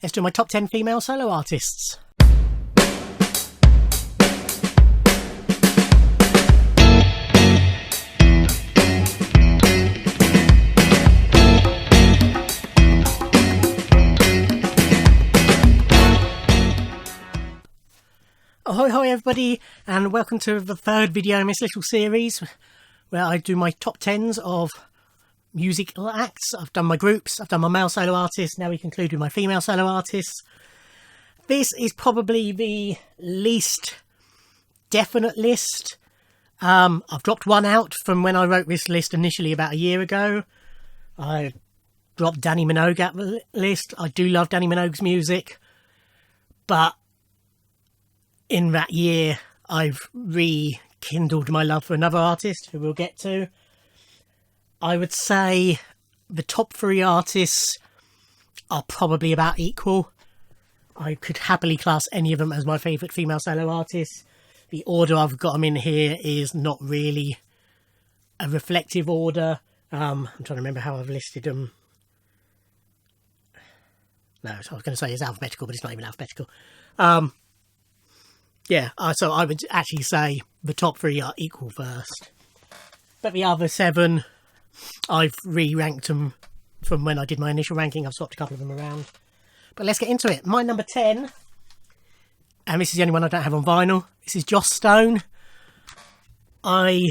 let's do my top 10 female solo artists. Ahoy everybody, and welcome to the third video in this little series where I do my top 10s of musical acts. I've done my groups, I've done my male solo artists, now we conclude with my female solo artists. This is probably the least definite list. I've dropped one out from when I wrote this list initially about a year ago. I dropped Joni Mitchell out the list. I do love Joni Minogue's music, but in that year I've rekindled my love for another artist who we'll get to. I would say the top three artists are probably about equal. I could happily class any of them as my favourite female solo artists. The order I've got them in here is not really a reflective order. I'm trying to remember how I've listed them. No, I was going to say it's alphabetical, but it's not even alphabetical. Yeah, so I would actually say the top three are equal first. But the other seven, I've re-ranked them from when I did my initial ranking. I've swapped a couple of them around. But let's get into it. My number 10, and this is the only one I don't have on vinyl, this is Joss Stone. I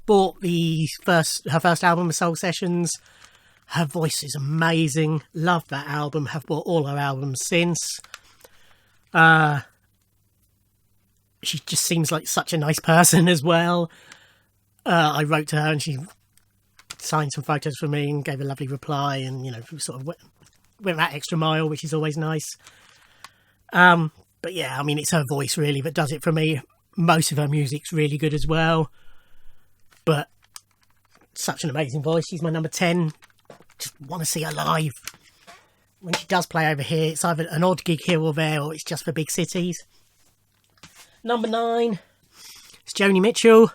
bought her first album, The Soul Sessions. Her voice is amazing. Love that album. Have bought all her albums since. She just seems like such a nice person as well. I wrote to her and she signed some photos for me and gave a lovely reply, and, you know, sort of went that extra mile, which is always nice. But yeah, I mean, it's her voice really that does it for me. Most of her music's really good as well, but such an amazing voice. She's my number 10. Just want to see her live. When she does play over here, it's either an odd gig here or there, or it's just for big cities. Number 9 is Joni Mitchell.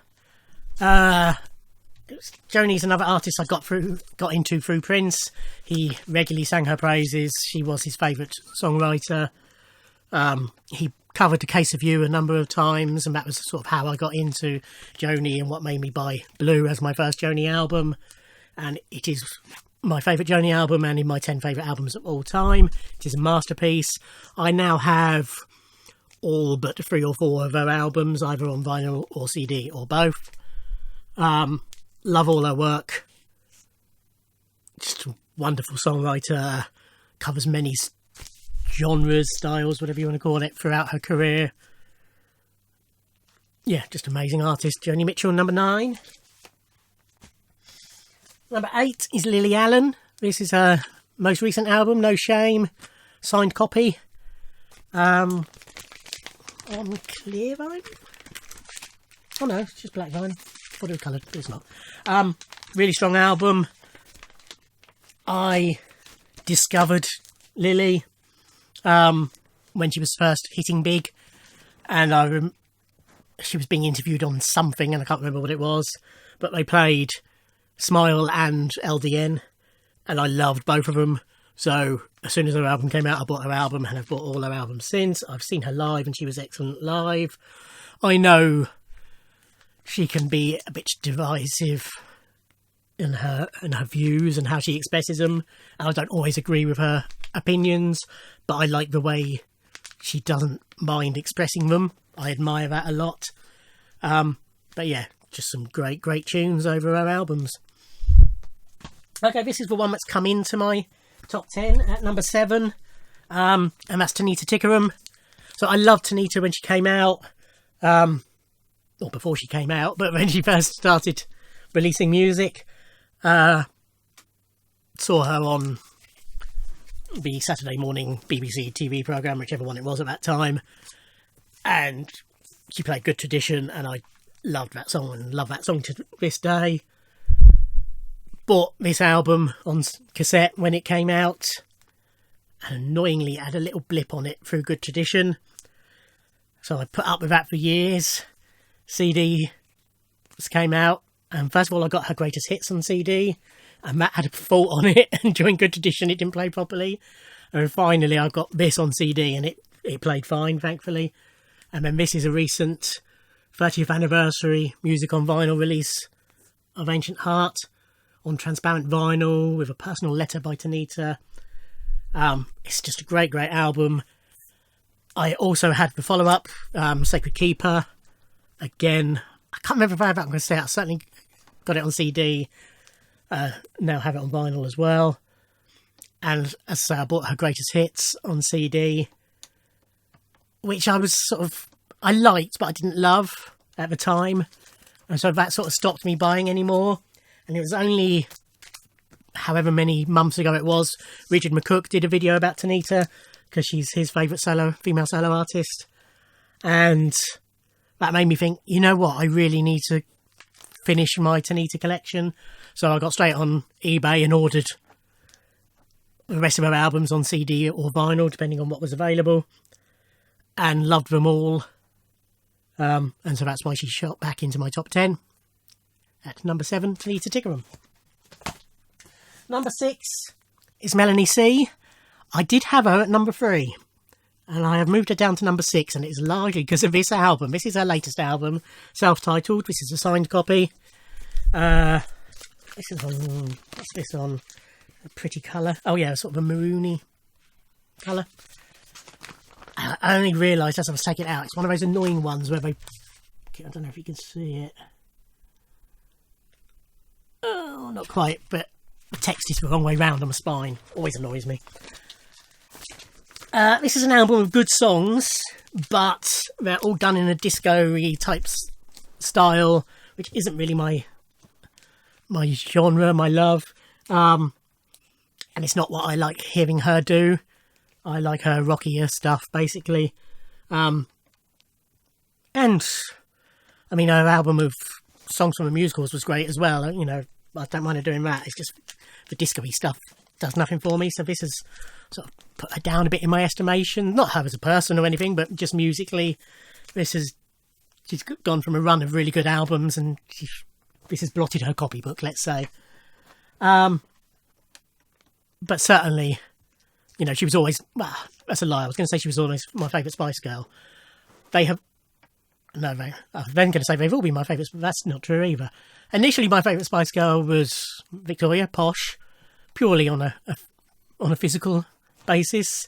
Joni's another artist I got into through Prince. He regularly sang her praises. She was his favourite songwriter. He covered The Case of You a number of times, and that was sort of how I got into Joni and what made me buy Blue as my first Joni album. And it is my favourite Joni album and in my 10 favourite albums of all time. It is a masterpiece. I now have all but 3 or 4 of her albums, either on vinyl or CD or both. Love all her work. Just a wonderful songwriter. Covers many genres, styles, whatever you want to call it, throughout her career. Yeah, just amazing artist. Joni Mitchell, number 9. Number 8 is Lily Allen. This is her most recent album, No Shame. Signed copy. On clear vinyl? Oh no, it's just black vinyl. I thought it was coloured, but it's not. Really strong album. I discovered Lily when she was first hitting big, and she was being interviewed on something, and I can't remember what it was, but they played Smile and LDN, and I loved both of them. So as soon as her album came out, I bought her album, and I've bought all her albums since. I've seen her live, and she was excellent live. I know she can be a bit divisive in her views and how she expresses them, and I don't always agree with her opinions, but I like the way she doesn't mind expressing them. I admire that a lot. But yeah, just some great tunes over her albums. Okay, this is the one that's come into my top 10 at number 7, and that's Tanya Takhar. So I loved Tanya when she came out, or before she came out, but when she first started releasing music. Saw her on the Saturday morning BBC TV programme, whichever one it was at that time, and she played Good Tradition, and I loved that song and love that song to this day. Bought this album on cassette when it came out, and annoyingly had a little blip on it through Good Tradition, so I put up with that for years. CD came out, and first of all I got her greatest hits on CD, and that had a fault on it, and during Good Tradition it didn't play properly, And finally I got this on CD, and it played fine, thankfully. And then this is a recent 30th anniversary music on vinyl release of Ancient Heart on transparent vinyl with a personal letter by Tanita. It's just a great album. I also had the follow-up, Sacred Keeper. Again, I can't remember if I have it. I'm going to say I certainly got it on CD. Now have it on vinyl as well. And as I say, I bought her Greatest Hits on CD, which I liked, but I didn't love at the time. And so that sort of stopped me buying anymore. And it was only however many months ago it was, Richard McCook did a video about Tanita, because she's his favourite female solo artist. And that made me think, you know what, I really need to finish my Tanita collection. So I got straight on eBay and ordered the rest of her albums on CD or vinyl, depending on what was available, and loved them all. And so that's why she shot back into my top 10. At number 7, Tanita Tikaram. Number 6 is Melanie C. I did have her at number 3, and I have moved her down to number 6, and it's largely because of this album. This is her latest album, self-titled. This is a signed copy. This is on, what's this on? A pretty colour. Oh yeah, sort of a maroony colour. I only realised as I was taking it out, it's one of those annoying ones where I don't know if you can see it. Oh, not quite, but the text is the wrong way round on my spine. Always annoys me. This is an album of good songs, but they're all done in a disco-y type style, which isn't really my genre, my love. And it's not what I like hearing her do. I like her rockier stuff, basically. And, I mean, her album of songs from the musicals was great as well. You know, I don't mind her doing that. It's just the disco-y stuff does nothing for me. So this has sort of put her down a bit in my estimation. Not her as a person or anything, but just musically. She's gone from a run of really good albums, and this has blotted her copybook, let's say. But certainly, you know, she was always... Well, that's a lie. I was going to say she was always my favourite Spice Girl. I was then going to say they've all been my favourites, but that's not true either. Initially, my favourite Spice Girl was Victoria, Posh, purely on a physical basis.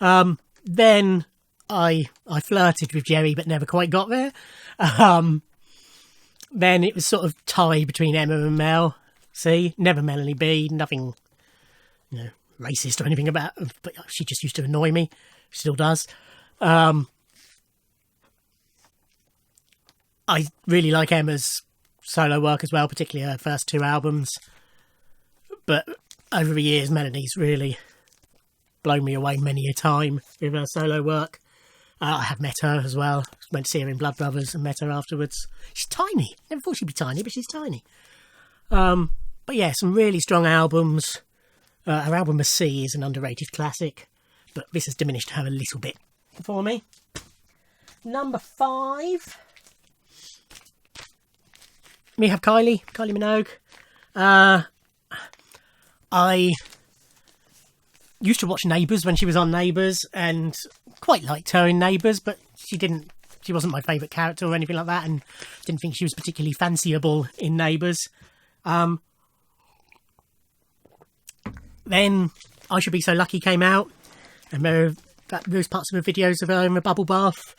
Then I flirted with Jerry, but never quite got there. Then it was sort of tied between Emma and Mel C. Never Melanie B. Nothing, you know, racist or anything about her, but she just used to annoy me. She still does. I really like Emma's solo work as well, particularly her first 2 albums. But over the years, Melanie's really blown me away many a time with her solo work. I have met her as well. Went to see her in Blood Brothers and met her afterwards. She's tiny. Never thought she'd be tiny, but she's tiny. But yeah, some really strong albums. Her album of C is an underrated classic, but this has diminished her a little bit for me. Number 5. We have Kylie Minogue. I used to watch Neighbours when she was on Neighbours, and quite liked her in Neighbours, but she wasn't my favourite character or anything like that, and didn't think she was particularly fanciable in Neighbours. Then I Should Be So Lucky came out, and those parts of the videos of her in a bubble bath,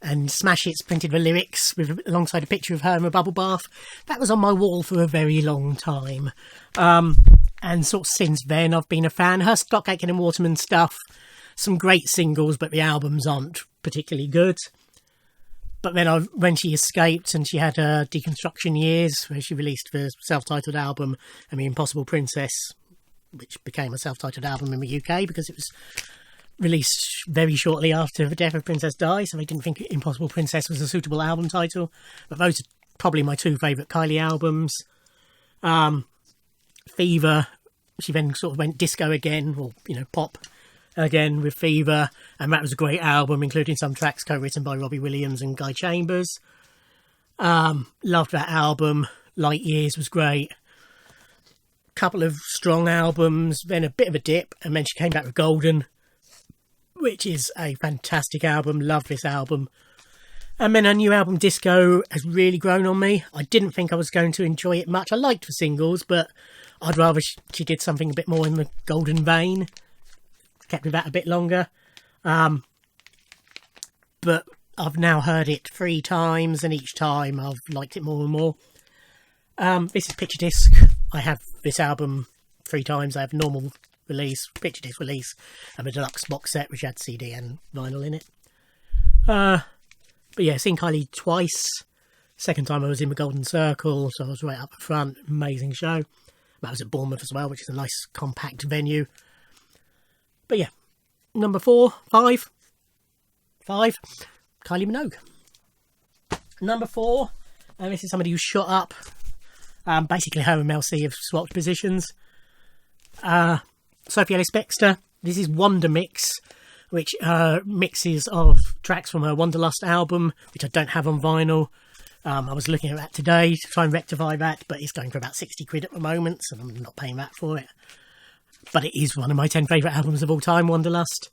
and Smash Hits printed the lyrics alongside a picture of her in a bubble bath. That was on my wall for a very long time. And sort of since then I've been a fan. Her Stock Aitken and Waterman stuff, some great singles, but the albums aren't particularly good. But then when she escaped and she had her Deconstruction Years, where she released the self-titled album, The Impossible Princess, which became a self-titled album in the UK because it was released very shortly after the death of Princess Di, so they didn't think Impossible Princess was a suitable album title. But those are probably my 2 favourite Kylie albums. Fever, she then sort of went disco again, or, you know, pop again with Fever, and that was a great album, including some tracks co-written by Robbie Williams and Guy Chambers. Loved that album. Light Years was great. couple of strong albums, then a bit of a dip, and then she came back with Golden, which is a fantastic album. Love this album. And then her new album, Disco, has really grown on me. I didn't think I was going to enjoy it much. I liked the singles, but I'd rather she did something a bit more in the Golden vein. Kept with that a bit longer. But I've now heard it 3 times, and each time I've liked it more and more. This is Picture Disc. I have this album 3 times. I have normal release, Picture Disc release, and a deluxe box set which had CD and vinyl in it. But yeah, seen Kylie twice. Second time I was in the Golden Circle, so I was right up front. Amazing show. That was at Bournemouth as well, which is a nice compact venue. But yeah, number 5, Kylie Minogue. Number 4, and this is somebody who shot up. Basically, her and Mel C have swapped positions. Sophie EllisBaxter. This is Wonder Mix, which mixes of tracks from her Wanderlust album, which I don't have on vinyl. I was looking at that today to try and rectify that, but it's going for about 60 quid at the moment, so I'm not paying that for it. But it is one of my 10 favourite albums of all time, Wanderlust.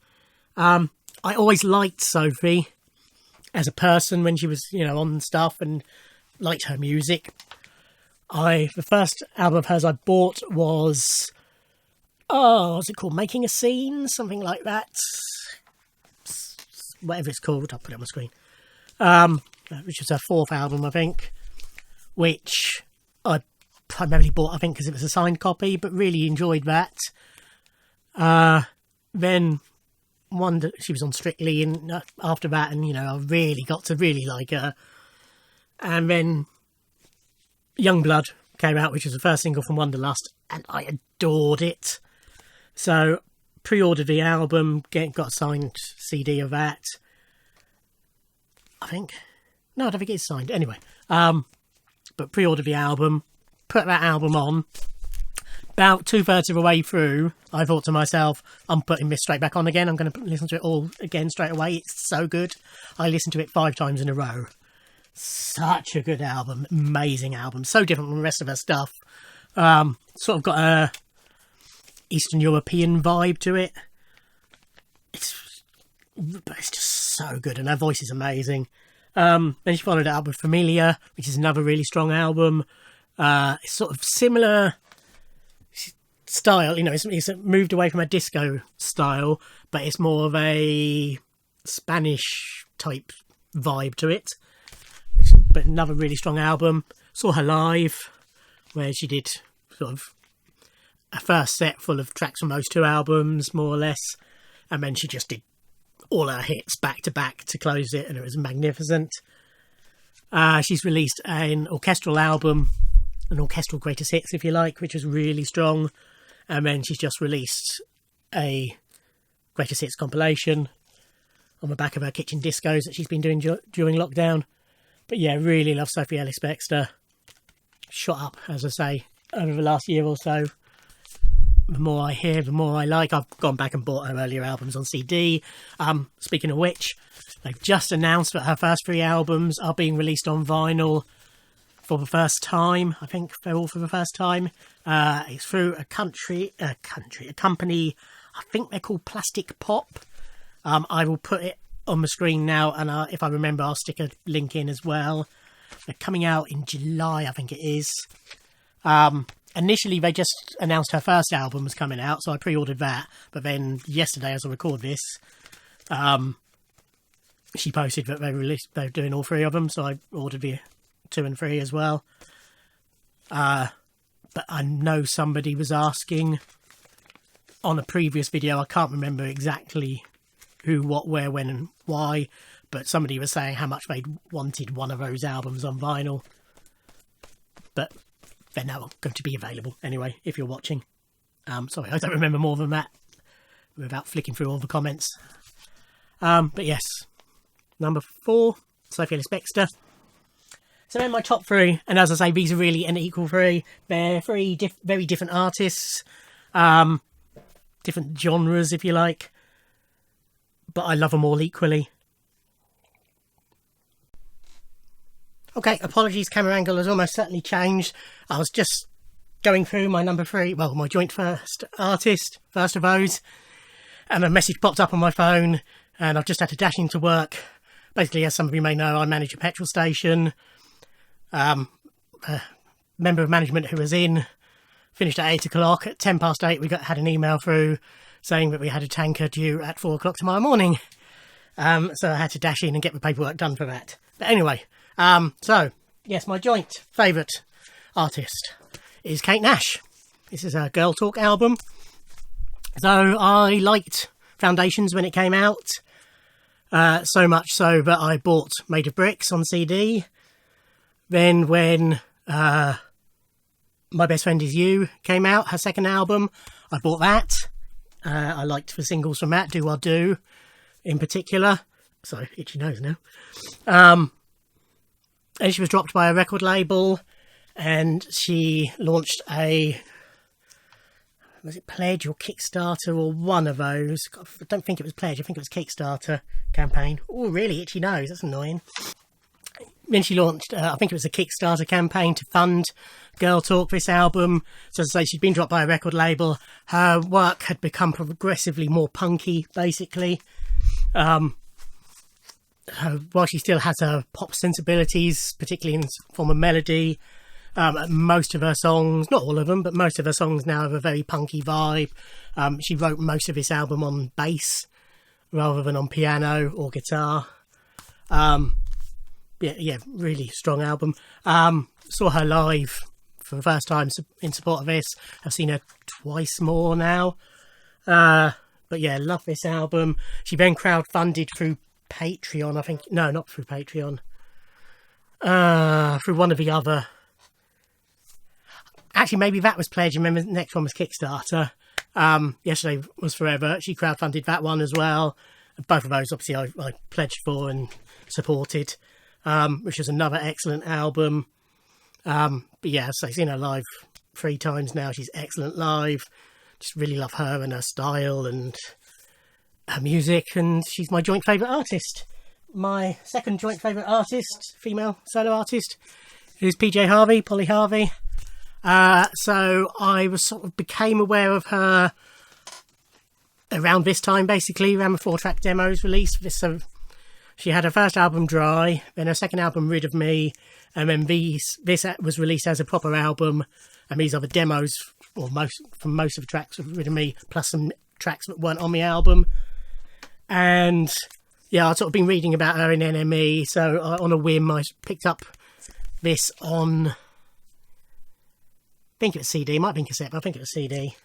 I always liked Sophie as a person when she was, on stuff, and liked her music. The first album of hers I bought was, what's it called? Making a Scene? Something like that. Whatever it's called, I'll put it on my screen. Which was her 4th album, I think, which I primarily bought, I think, because it was a signed copy, but really enjoyed that. Then she was on Strictly, and after that, and I really got to really like her. And then Youngblood came out, which was the first single from Wanderlust, and I adored it. So pre-ordered the album, got a signed CD of that. I think. No, I don't think it's signed. Anyway, but pre-ordered the album, put that album on. About 2/3 of the way through, I thought to myself, I'm putting this straight back on again. I'm going to listen to it all again straight away. It's so good. I listened to it 5 times in a row. Such a good album. Amazing album. So different from the rest of her stuff. Sort of got a Eastern European vibe to it. It's just so good, and her voice is amazing. Then she followed it up with Familia, which is another really strong album. It's sort of similar style, it's moved away from a disco style, but it's more of a Spanish type vibe to it. But another really strong album. Saw her live, where she did sort of a first set full of tracks from those 2 albums, more or less, and then she just did all her hits back to back to close it, and it was magnificent. She's released an orchestral album, an orchestral greatest hits, if you like, which was really strong. And then she's just released a greatest hits compilation on the back of her kitchen discos that she's been doing during lockdown. But yeah, really love Sophie EllisBaxter. Shot up, as I say, over the last year or so. The more I hear, the more I like. I've gone back and bought her earlier albums on CD. Speaking of which, they've just announced that her first 3 albums are being released on vinyl for the first time. I think they're all for the first time. It's through a company. I think they're called Plastic Pop. I will put it on the screen now, and if I remember, I'll stick a link in as well. They're coming out in July, I think it is. Initially, they just announced her first album was coming out, so I pre-ordered that. But then yesterday, as I record this, she posted that they're doing all 3 of them, so I ordered the 2 and 3 as well. But I know somebody was asking on a previous video, I can't remember exactly who, what, where, when and why, but somebody was saying how much they'd wanted one of those albums on vinyl. But they're now going to be available anyway, if you're watching. Sorry, I don't remember more than that without flicking through all the comments. But yes, number 4, Sophia EllisBaxter. So they're my top 3, and as I say, these are really an equal 3. They're 3 very different artists, different genres, if you like, but I love them all equally. Okay, apologies, camera angle has almost certainly changed. I was just going through my number 3, well, my joint first artist, first of those, and a message popped up on my phone, and I've just had to dash into work. Basically, as some of you may know, I manage a petrol station. A member of management who was in finished at 8 o'clock. At 10 past 8, we had an email through saying that we had a tanker due at 4 o'clock tomorrow morning. So I had to dash in and get the paperwork done for that. But anyway, so yes, my joint favourite artist is Kate Nash. This is a Girl Talk album. So I liked Foundations when it came out, so much so that I bought Made of Bricks on CD. Then when My Best Friend Is You came out, her second album, I bought that. I liked the singles from that, Do I Do in particular. Sorry, itchy nose now. And she was dropped by a record label, and she launched was it Pledge or Kickstarter or one of those? God, I don't think it was Pledge, I think it was Kickstarter campaign. Oh, really itchy nose, that's annoying. Then she launched, I think it was a Kickstarter campaign to fund Girl Talk, this album. So as I say, she'd been dropped by a record label. Her work had become progressively more punky, basically. While she still has her pop sensibilities, particularly in the form of melody, most of her songs, not all of them, but most of her songs now have a very punky vibe. She wrote most of this album on bass rather than on piano or guitar. Yeah, really strong album. Saw her live for the first time in support of this. I've seen her twice more now. But yeah, love this album. She then crowdfunded through Patreon, I think. No, not through Patreon. Through one of the other. Actually, maybe that was Pledge. Remember, the next one was Kickstarter. Yesterday Was Forever. She crowdfunded that one as well. Both of those, obviously, I pledged for and supported. Which is another excellent album. But yeah, so I've seen her live 3 times now. She's excellent live. Just really love her and her style and her music, and she's my joint favourite artist. My second joint favourite artist, female solo artist, is PJ Harvey, Polly Harvey. So I became aware of her around this time, basically, around the 4-track demos released. So she had her first album, Dry, then her second album, Rid of Me, and then this was released as a proper album, and these are the demos, or most of the tracks of Rid of Me, plus some tracks that weren't on the album. And yeah, I've sort of been reading about her in NME, so on a whim I picked up this on, I think it was CD, might have been cassette, but I think it was CD.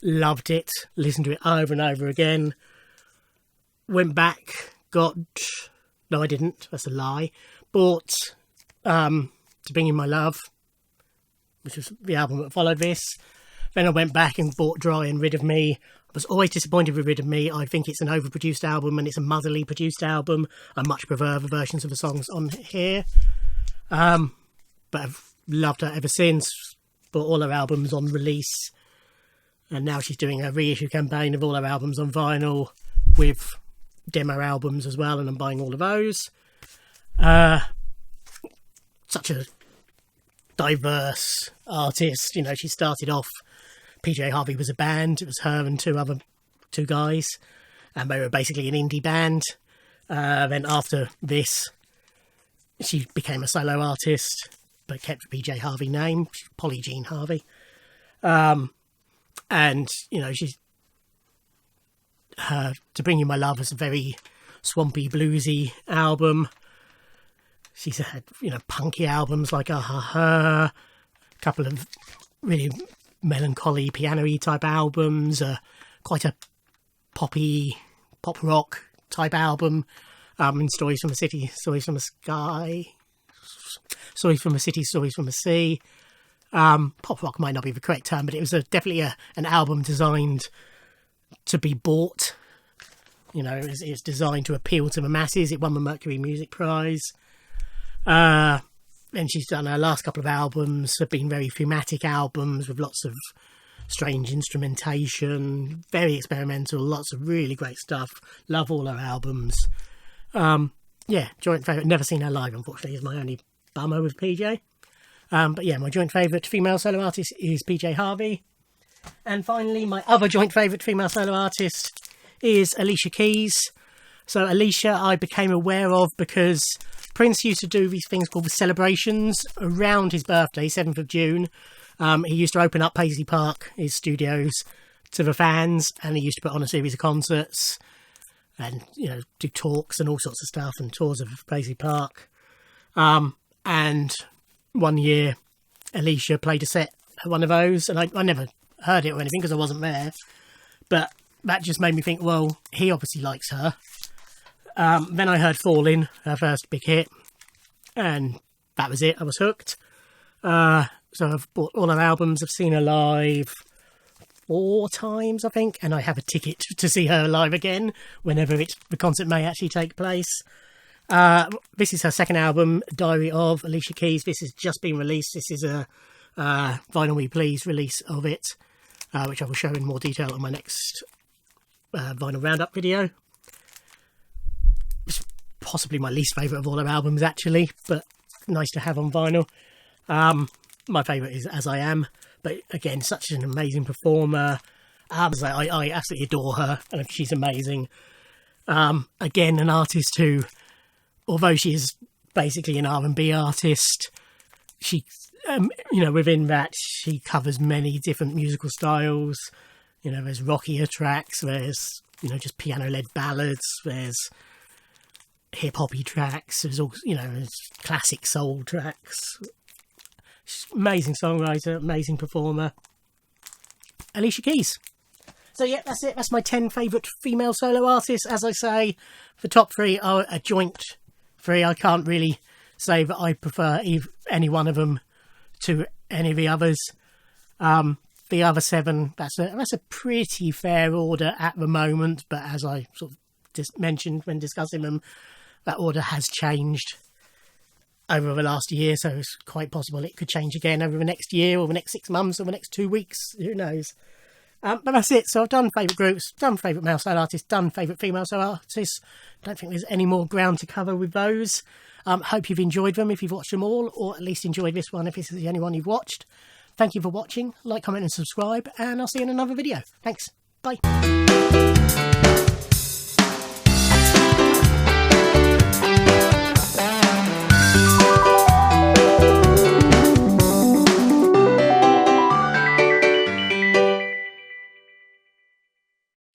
Loved it, listened to it over and over again. Went back, no I didn't, that's a lie, bought To Bring In My Love, which was the album that followed this. Then I went back and bought Dry and Rid of Me. I was always disappointed with Rid of Me. I think it's an overproduced album and it's a motherly produced album. I much prefer the versions of the songs on here. But I've loved her ever since. Bought all her albums on release. And now she's doing a reissue campaign of all her albums on vinyl with demo albums as well, and I'm buying all of those. Such a diverse artist. You know, she started off, PJ Harvey was a band. It was her and two guys, and they were basically an indie band. Then after this, she became a solo artist, but kept the PJ Harvey name, Polly Jean Harvey. And you know, she's To Bring You My Love is a very swampy, bluesy album. She's had, you know, punky albums like a couple of really melancholy, piano-y type albums, quite a poppy, pop rock type album, and Stories from a City, Stories from a Sky, Stories from a City, Stories from a Sea. Pop rock might not be the correct term, but it was definitely an album designed to be bought. You know, it's designed to appeal to the masses. It won the Mercury Music Prize. And she's done her last couple of albums have been very thematic albums with lots of strange instrumentation, very experimental, lots of really great stuff. Love all her albums. Yeah, joint favourite. Never seen her live, unfortunately, is my only bummer with PJ. But yeah, my joint favourite female solo artist is PJ Harvey. And finally, my other joint favourite female solo artist is Alicia Keys. So Alicia I became aware of because Prince used to do these things called the celebrations around his birthday, 7th of June. He used to open up Paisley Park, his studios, to the fans, and he used to put on a series of concerts and, you know, do talks and all sorts of stuff and tours of Paisley Park. And one year Alicia played a set at one of those, and I never heard it or anything because I wasn't there, but that just made me think, well, he obviously likes her. Then I heard Fallin', her first big hit, and that was it. I was hooked. So I've bought all her albums. I've seen her live 4 times, I think, and I have a ticket to see her live again whenever the concert may actually take place. This is her second album, Diary of Alicia Keys. This has just been released. This is a Vinyl Me Please release of it, which I will show in more detail on my next Vinyl Roundup video. It's possibly my least favourite of all her albums, actually, but nice to have on vinyl. My favourite is As I Am, but again, such an amazing performer. I absolutely adore her, and she's amazing. Again, an artist who, although she is basically an R&B artist, she, you know, within that, she covers many different musical styles. You know, there's rockier tracks, there's, you know, just piano-led ballads, there's hip-hoppy tracks, there's all, you know, there's classic soul tracks. She's an amazing songwriter, amazing performer. Alicia Keys. So yeah, that's it. That's my 10 favourite female solo artists. As I say, the top 3 are a joint 3. I can't really say that I prefer any one of them to any of the others. The other 7, that's a pretty fair order at the moment, but as I sort of just mentioned when discussing them, that order has changed over the last year, so it's quite possible it could change again over the next year or the next 6 months or the next 2 weeks, who knows. But that's it. So I've done favourite groups, done favourite male solo artists, done favourite female solo artists. Don't think there's any more ground to cover with those. Hope you've enjoyed them if you've watched them all, or at least enjoyed this one if this is the only one you've watched. Thank you for watching. Like, comment and subscribe, and I'll see you in another video. Thanks. Bye.